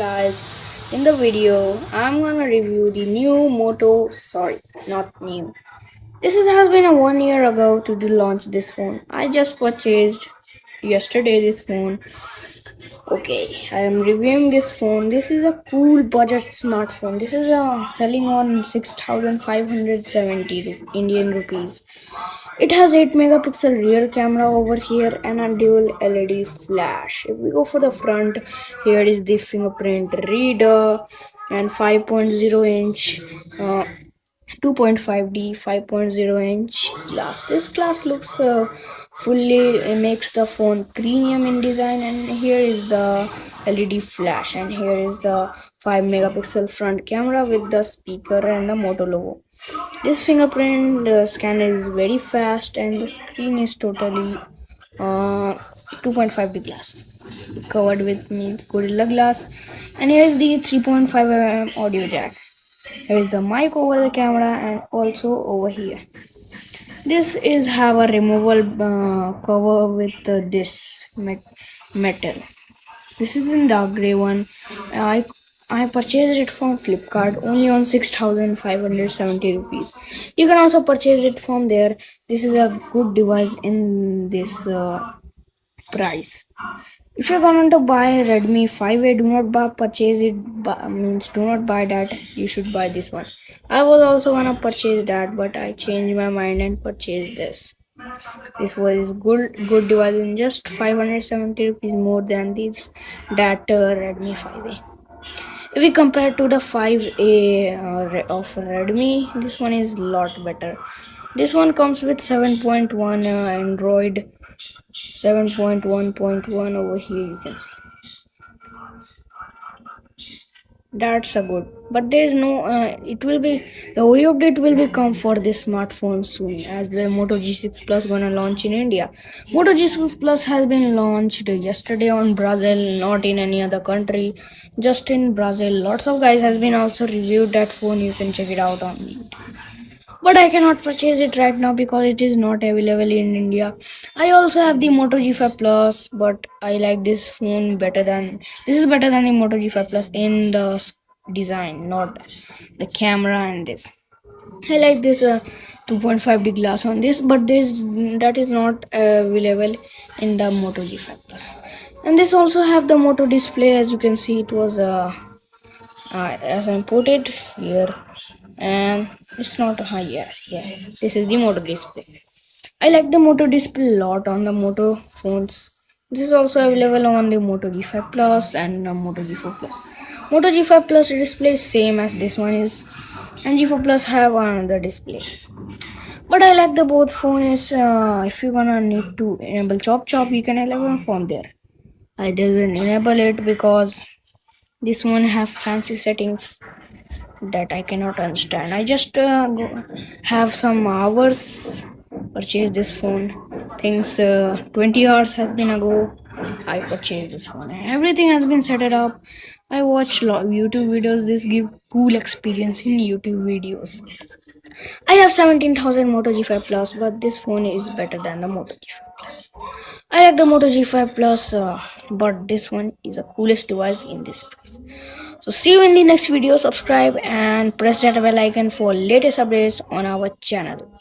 guys, in the video I'm gonna review the new Moto, sorry, not new. Has been a 1 year ago to launch this phone. I just purchased yesterday this phone. Okay, I am reviewing this phone. This is a cool budget smartphone. This is selling on 6,570 Indian rupees. It has 8 megapixel rear camera over here and a dual LED flash. If we go for the front, here is the fingerprint reader and 5.0 inch 2.5D 5.0 inch glass. This glass looks fully makes the phone premium in design, and here is the LED flash, and here is the 5 megapixel front camera with the speaker and the Moto logo. This fingerprint scanner is very fast, and the screen is totally 2.5D glass covered with means Gorilla Glass, and here is the 3.5 mm audio jack. Here is the mic over the camera, and also over here. This is have a removable cover with this metal. This is in dark gray one. I purchased it from Flipkart only on 6,570 rupees. You can also purchase it from there. This is a good device in this price. If you're going to buy Redmi 5A, do not purchase it. Means do not buy that. You should buy this one. I was also gonna purchase that, but I changed my mind and purchased this. This was good device in just 570 rupees more than this Redmi 5A. If we compare to the 5A of Redmi, this one is lot better. This one comes with 7.1 Android 7.1.1 over here, you can see. That's a good, but there is no it will be the Oreo update will be come for this smartphone soon, as the Moto G6 Plus gonna launch in India. Moto G6 Plus has been launched yesterday on Brazil, not in any other country, just in Brazil. Lots of guys has been also reviewed that phone. You can check it out on YouTube. But I cannot purchase it right now because it is not available in India. I also have the Moto G5 Plus, but I like this phone better than this is better than the Moto G5 Plus in the design, not the camera and this. I like this 2.5D glass on this, but this that is not available in the Moto G5 Plus. And this also have the Moto display. As you can see, it was as imported here, and it's not yeah, this is the Moto display. I like the Moto display a lot on the Moto phones. This is also available on the Moto G5 Plus and Moto G4 Plus. Moto G5 Plus display is same as this one is, and G4 Plus have another display. But I like the both phones. If you gonna need to enable chop, you can enable from there. I didn't enable it because this one have fancy settings that I cannot understand. I just have some hours purchase this phone. Things 20 hours has been ago I purchased this phone. Everything has been set it up. I watch YouTube videos. This give cool experience in YouTube videos. I have 17,000 Moto G5 Plus, but this phone is better than the Moto G5 Plus. I like the Moto G5 Plus, but this one is the coolest device in this price. So see you in the next video. Subscribe and press that bell icon for latest updates on our channel.